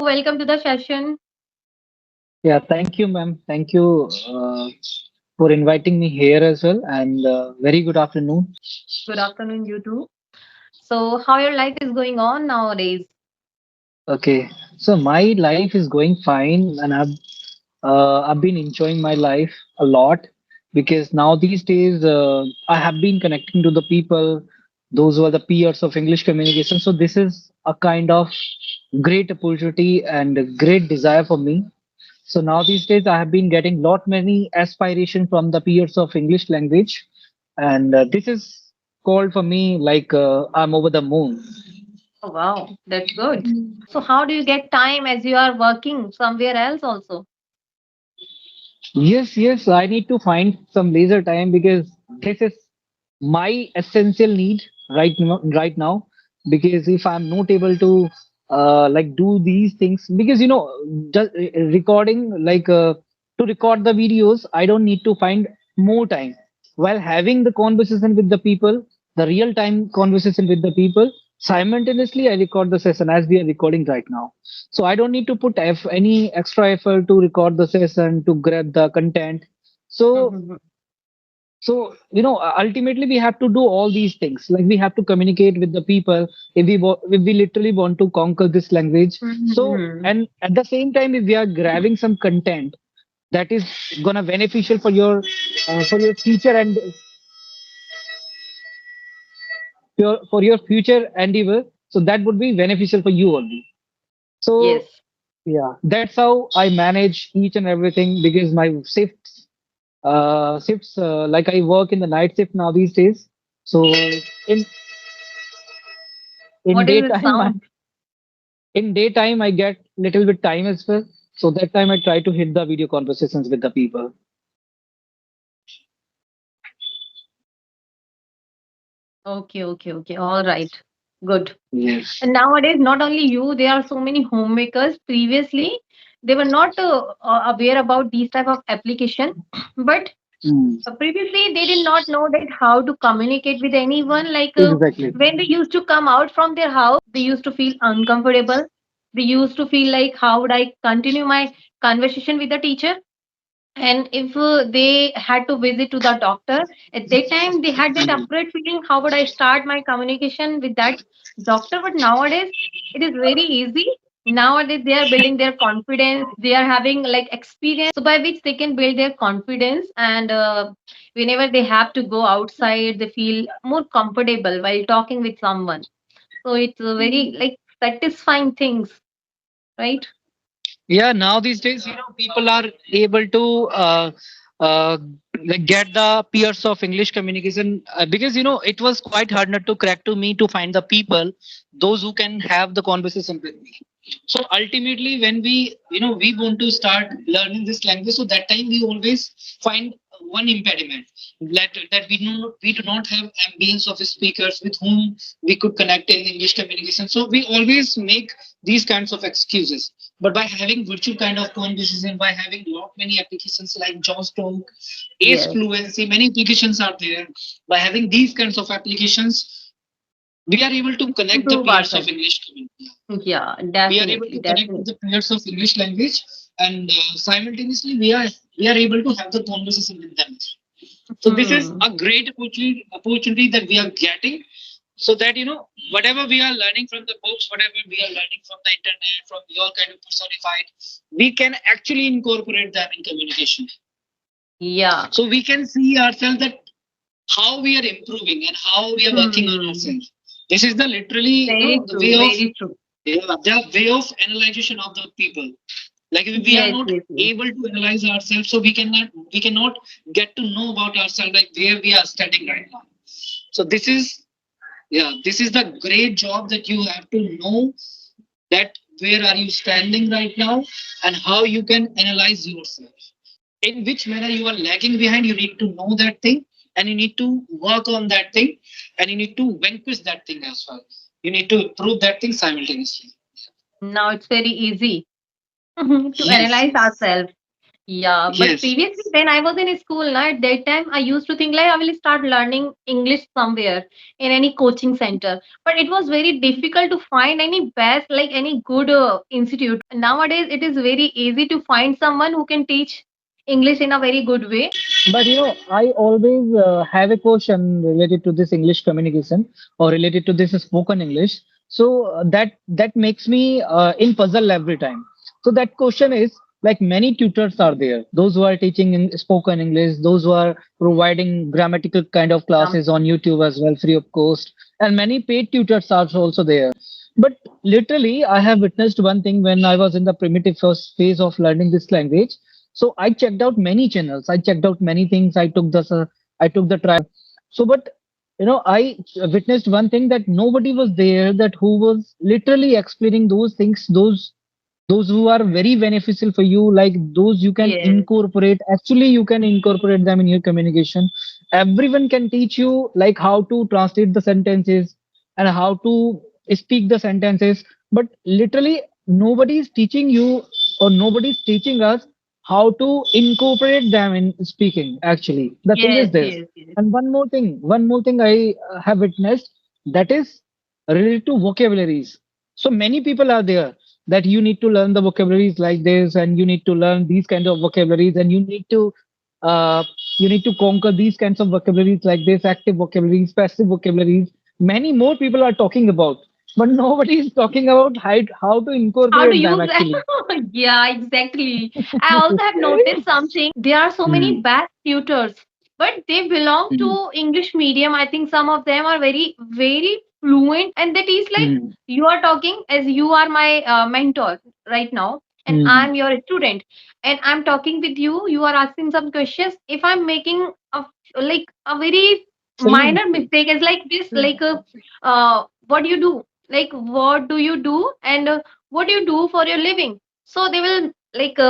welcome to the session. Yeah, thank you, ma'am. Thank you for inviting me here as well. And very good afternoon. Good afternoon, you too. So, how your life is going on nowadays? Okay, so my life is going fine, and I've been enjoying my life a lot because now these days I have been connecting to the people, those who are the peers of English communication. So this is a kind of great opportunity and a great desire for me. So now these days I have been getting lot many aspiration from the peers of English language, and this is called for me like I'm over the moon. Oh, wow, that's good. So, how do you get time as you are working somewhere else also? Yes, yes, I need to find some leisure time because this is my essential need right now. Because if I'm not able to like do these things, because just recording to record the videos, I don't need to find more time while having the conversation with the people, the real time conversation with the people. Simultaneously, I record the session as we are recording right now. So I don't need to put any extra effort to record the session to grab the content. So Mhm. ultimately we have to do all these things. Like we have to communicate with the people if we literally want to conquer this language. So Mhm. and at the same time, if we are grabbing some content that is gonna beneficial for your future and for your future endeavor, so that would be beneficial for you only. So Yes. yeah, that's how I manage each and everything because my shifts like I work in the night shift now these days. So in in What is this daytime I, sound? in daytime I get little bit time as well. So that time I try to hit the video conversations with the people. Okay, okay, okay. All right. Good. Yes. And nowadays, not only you, there are so many homemakers. Previously, they were not aware about these type of application, but Mm, previously they did not know that how to communicate with anyone. exactly. When they used to come out from their house, they used to feel uncomfortable. They used to feel like, how would I continue my conversation with the teacher? And if they had to visit to the doctor, at that time they had that Mm. afraid feeling, how would I start my communication with that doctor? But nowadays it is very easy. Nowadays they are building their confidence, they are having like experience, so by which they can build their confidence. And whenever they have to go outside, they feel more comfortable while talking with someone. So it's a very like satisfying things, right? Yeah, now these days, people are able to uh, like get the peers of English communication because it was quite hard not to crack to me to find the people, those who can have the conversation with me. So ultimately, when we want to start learning this language, so that time we always find one impediment that we do not have ambience of speakers with whom we could connect in English communication. So we always make these kinds of excuses. But by having virtual kind of conversation, by having lot many applications like Jaws Talk, Ace Yes. Fluency, many applications are there. By having these kinds of applications, we are able to connect the Improve peers of ourselves. English community. Yeah, We are able definitely, to connect with definitely. the peers of English language, and simultaneously we are able to have the conversation with them. So this is Hmm. a great opportunity that we are getting, so that whatever we are learning from the books, whatever we are learning from the internet, from your kind of personified, we can actually incorporate them in communication. Yeah. So we can see ourselves that how we are improving and how we are working on Hmm. ourselves. This is the literally Very the way true. of Very true. the way of analyzation of the people. Like if we are Yes, not yes, yes. able to analyze ourselves, so we cannot get to know about ourselves, like where we are standing right now. So this is the great job that you have to know that where are you standing right now and how you can analyze yourself. In which manner you are lagging behind, you need to know that thing, and you need to work on that thing, and you need to vanquish that thing as well. You need to improve that thing simultaneously. Now it's very easy to Yes, analyze yes. ourselves. Yeah, but Yes. previously when I was in school, na, at that time I used to think like I will start learning English somewhere in any coaching center. But it was very difficult to find any best, like any good institute. Nowadays, it is very easy to find someone who can teach English in a very good way. But I always have a question related to this English communication or related to this spoken English. So that makes me in puzzle every time. So that question is like many tutors are there, those who are teaching in spoken English, those who are providing grammatical kind of Um, classes on YouTube as well, free of cost, and many paid tutors are also there. But literally, I have witnessed one thing when I was in the primitive first phase of learning this language. So I checked out many channels. I checked out many things. I took the trial. So, but I witnessed one thing that nobody was there that who was literally explaining those things, those who are very beneficial for you, like those you can yes, incorporate. Actually, you can incorporate them in your communication. Everyone can teach you like how to translate the sentences and how to speak the sentences. But literally, nobody is teaching you or nobody is teaching us how to incorporate them in speaking. Actually, the thing is yes, this. yes, yes. And one more thing I have witnessed that is related to vocabularies. So many people are there that you need to learn the vocabularies like this and you need to learn these kind of vocabularies and uh, you need to conquer these kinds of vocabularies like this active vocabularies, passive vocabularies. Many more people are talking about, but nobody is talking about how to How to incorporate them use them? actually. Yeah, exactly. I also have noticed something. There are so many Hmm, bad tutors, but they belong hmm, to English medium. I think some of them are very, very fluent, and that is like hmm, you are talking as you are my mentor right now, and hmm. I'm your student, and I'm talking with you. You are asking some questions. If I'm making a very Silly minor mistake. mistake, it's like this, what do you do? Like, what do you do? And what do you do for your living? So they will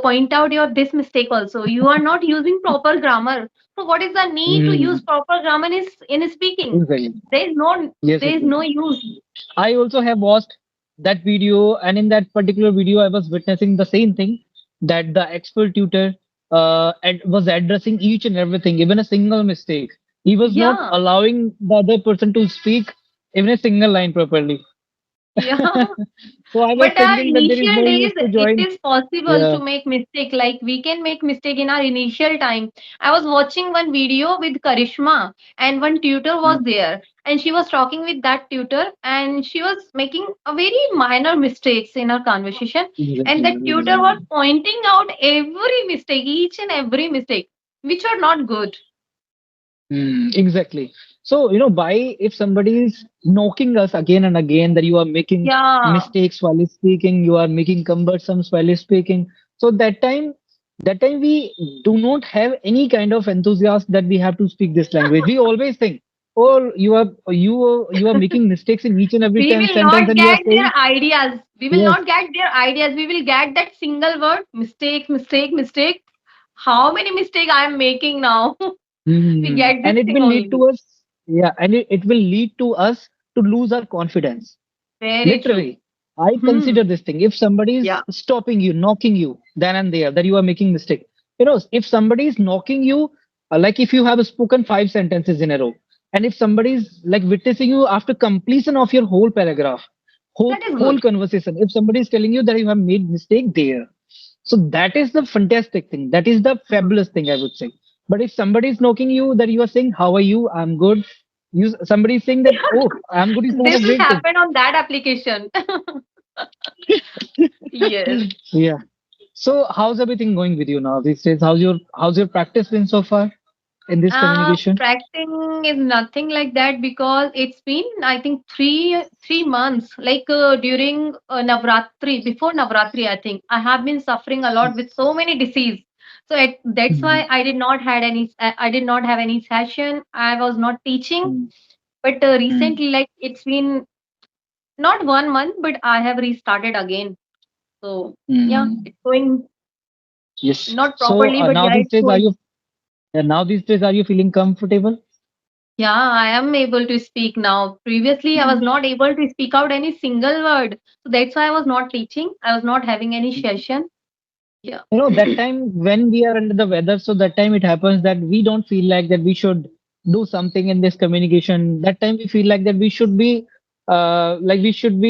point out your this mistake also. You are not using proper grammar. So what is the need to use Hmm, proper grammar in speaking? exactly. There is no Yes, there is no exactly. use. I also have watched that video, and in that particular video, I was witnessing the same thing that the expert tutor was addressing each and everything, even a single mistake. He was not Yeah, allowing the other person to speak even a single line properly. yeah. So I was But our thinking that there is initial no days, use to it join. is possible Yeah. to make mistake. Like we can make mistake in our initial time. I was watching one video with Karishma, and one tutor was Mm, there, and she was talking with that tutor, and she was making a very minor mistakes in her conversation, and exactly, the tutor was exactly. pointing out every mistake, each and every mistake, which are not good. Exactly. So, by if somebody is knocking us again and again that you are making Yeah, mistakes while speaking, you are making cumbersome while speaking. So that time we do not have any kind of enthusiasm that we have to speak this language. We always think, oh, you are making mistakes in each and every we will sentence, not and you are get saying their ideas. We will yes. not get their ideas. We will get that single word mistake, mistake, mistake. How many mistake I am making now? We get this And it thing will lead only. to us, yeah, and it will lead to us to lose our confidence. Very true. Literally, I Hmm. consider this thing. If somebody Yeah. is stopping you, knocking you, then and there, that you are making mistake. If somebody is knocking you, like if you have spoken 5 sentences in a row, and if somebody is like witnessing you after completion of your whole paragraph, That is whole good. conversation, if somebody is telling you that you have made mistake there, so that is the fantastic thing. That is the Hmm. fabulous thing I would say. But if somebody is knocking you, that you are saying, "How are you? I'm good." Somebody is saying that, "Oh, I'm good," is not This a will great thing. happen on that application. Yes. Yeah. So how's everything going with you now these days? How's your practice been so far in this communication? Practicing is nothing like that because it's been, I think, 3 months. Like during Navratri, before Navratri, I think I have been suffering a lot with so many disease. So that's why Mhm. I did not had any. I did not have any session. I was not teaching. Mm, But mm, recently, like it's been not 1 month, but I have restarted again. So yeah, mm. it's going Yes. not So properly, but now yeah, these it's days, going. now these days are you feeling comfortable? Yeah, I am able to speak now. Previously, I was Mm, not able to speak out any single word. So that's why I was not teaching. I was not having any mm. session. Yeah. That time when we are under the weather, so that time it happens that we don't feel like that we should do something in this communication. That time we feel like that we should be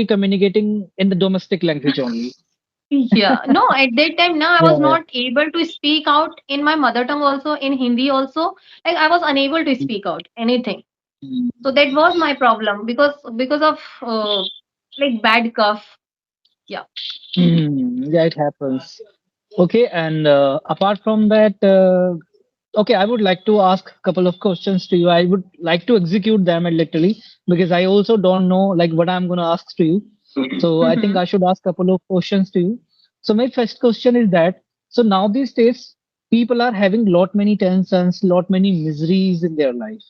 communicating in the domestic language only. Yeah. No, at that time, now I was Yeah, not able to speak out in my mother tongue also, in Hindi also. Like I was unable to speak out anything. So that was my problem because of like bad cough. Yeah. yeah, it happens. Okay, and apart from that, okay, I would like to ask a couple of questions to you. I would like to execute them literally because I also don't know like what I'm gonna ask to you. So I think Mm-hmm. I should ask a couple of questions to you. So my first question is that so now these days people are having lot many tensions, lot many miseries in their life.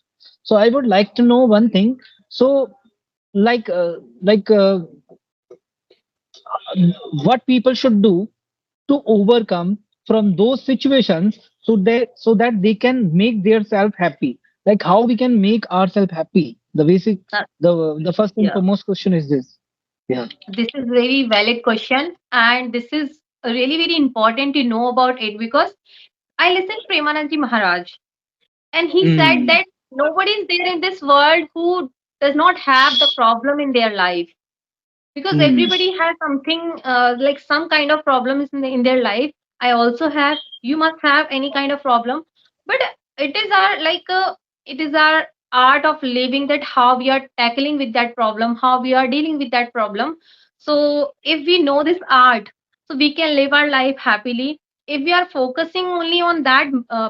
So I would like to know one thing. So like uh, like what people should do to overcome from those situations so that they can make their self happy, like how we can make ourselves happy. The basic, Uh, the first and yeah. foremost question is this. Yeah. This is very valid question, and this is really very important to know about it because I listened to Premanandji Maharaj, and he said Mm, that nobody is there in this world who does not have the problem in their life, because mm, everybody has something like some kind of problems in their life. I also have, you must have any kind of problem, but it is our it is our art of living, that how we are tackling with that problem, how we are dealing with that problem. So if we know this art, so we can live our life happily. If we are focusing only on that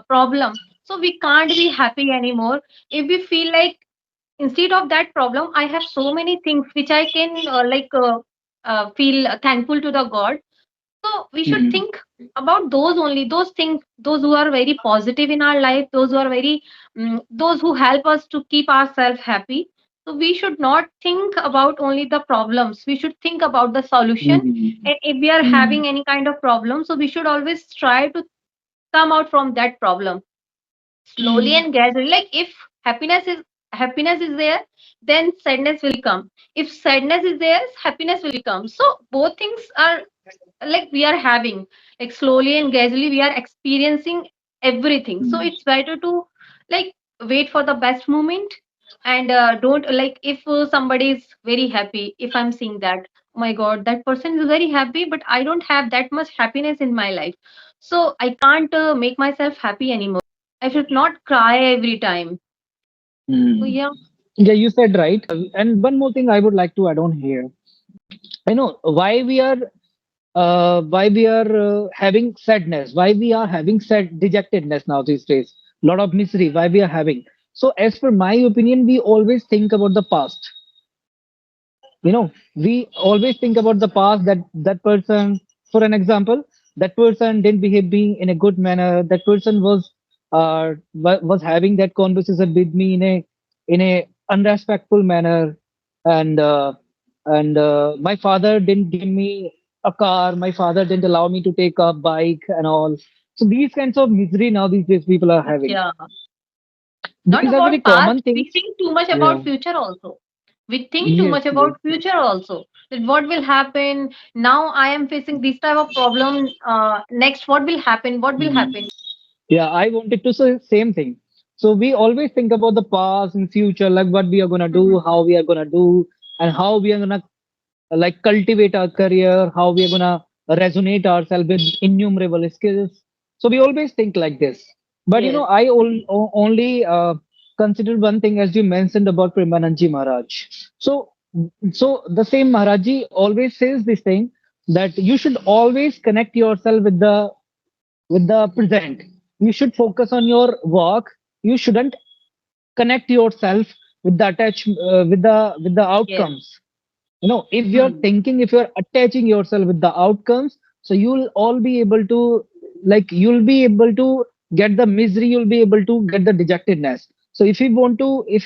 problem, so we can't be happy anymore. If we feel like instead of that problem I have so many things which I can feel thankful to the god, so we should mm, think about those only, those things, those who are very positive in our life, those who are very those who help us to keep ourselves happy. So we should not think about only the problems, we should think about the solution. mm, And if we are mm, having any kind of problem, so we should always try to come out from that problem slowly and gradually. Like if happiness is happiness is there, then sadness will come. If sadness is there, happiness will come. So both things are like we are having, like slowly and gradually we are experiencing everything. So mm, it's better to like wait for the best moment. And don't like if somebody is very happy, if I'm seeing that, oh my god, that person is very happy but I don't have that much happiness in my life, so I can't make myself happy anymore. I should not cry every time. So mm. yeah. Yeah, you said right. And one more thing I would like to add on here. I know why we are having sadness, why we are having sad dejectedness now these days, lot of misery, why we are having. So as per my opinion, we always think about the past. We always think about the past, that that person, for an example, that person didn't behave me in a good manner. That person was having that conversation with me in a unrespectful manner, and my father didn't give me a car. My father didn't allow me to take a bike and all. So these kinds of misery now these days people are having. Yeah, not These are very about common past, we things. think too much Yeah. about future also. We think too Yes. much Yes. about future also, that what will happen now. I am facing this type of problem, next what will happen, what will Mhm. happen. Yeah, I wanted to say same thing. So we always think about the past and future, like what we are gonna do, Mhm. how we are gonna do, and how we are gonna like cultivate our career, how we are gonna resonate ourselves with innumerable skills. So we always think like this. But Yes. only consider one thing as you mentioned about Premananji Maharaj. So so the same Maharaji always says this thing that you should always connect yourself with the present. You should focus on your work. You shouldn't connect yourself with the with the Yes. outcomes. If you're Hmm. thinking, if you're attaching yourself with the outcomes, so you'll all be able to you'll be able to get the misery, you'll be able to get the dejectedness. So if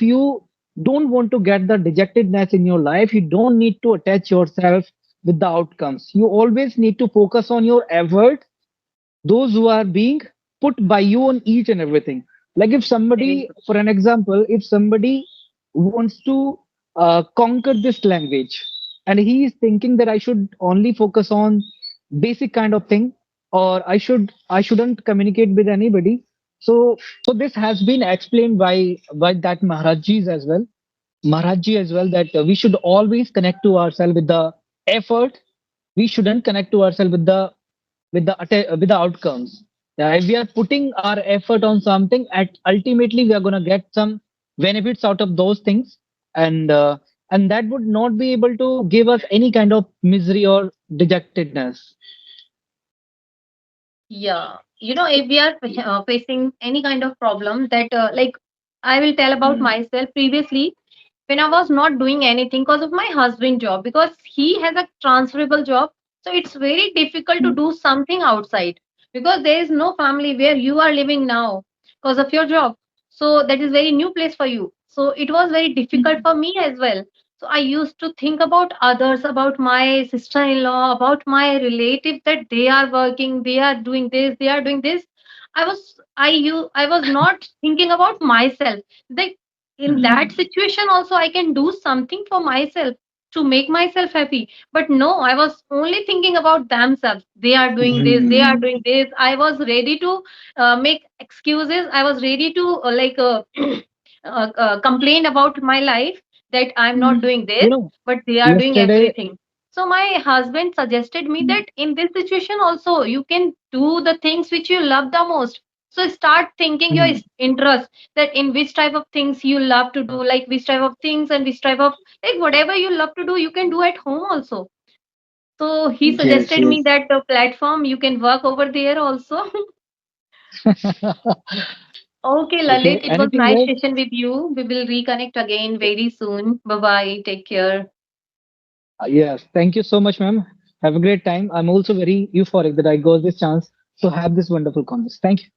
you don't want to get the dejectedness in your life, you don't need to attach yourself with the outcomes. You always need to focus on your effort, those who are being put by you on each and everything. Like if Very somebody, good. for an example, if somebody wants to conquer this language and he is thinking that I should only focus on basic kind of thing, or I shouldn't communicate with anybody. So this has been explained by that Maharajis as well. Maharajji as well, that we should always connect to ourselves with the effort. We shouldn't connect to ourselves with the outcomes. Yeah, if we are putting our effort on something, at ultimately we are gonna get some benefits out of those things, and uh, and that would not be able to give us any kind of misery or dejectedness. Yeah, if we are facing any kind of problem that, like, I will tell about myself previously when I was not doing anything because of my husband job, because he has a transferable job. So it's very difficult to do something outside because there is no family where you are living now because of your job. So that is very new place for you. So it was very difficult for me as well. So I used to think about others, about my sister-in-law, about my relative, that they are working, they are doing this, they are doing this. I was not thinking about myself. Like, in that situation also I can do something for myself to make myself happy. But no, I was only thinking about themselves. They are doing this, they are doing this. I was ready to make excuses. I was ready to complain about my life, that I'm not doing You this, know, but they are doing yesterday. everything. So my husband suggested me that in this situation also you can do the things which you love the most. So start thinking your interest, that in which type of things you love to do, like which type of things and which type of, like, whatever you love to do you can do at home also. So he Yes, suggested me yes. that the platform you can work over there also. Okay, Okay. Lalit, it was Anything nice else? session with you. We will reconnect again very soon. Bye bye, take care. Yes. Thank you so much, ma'am. Have a great time. I'm also very euphoric that I got this chance to have this wonderful conversation. Thank you.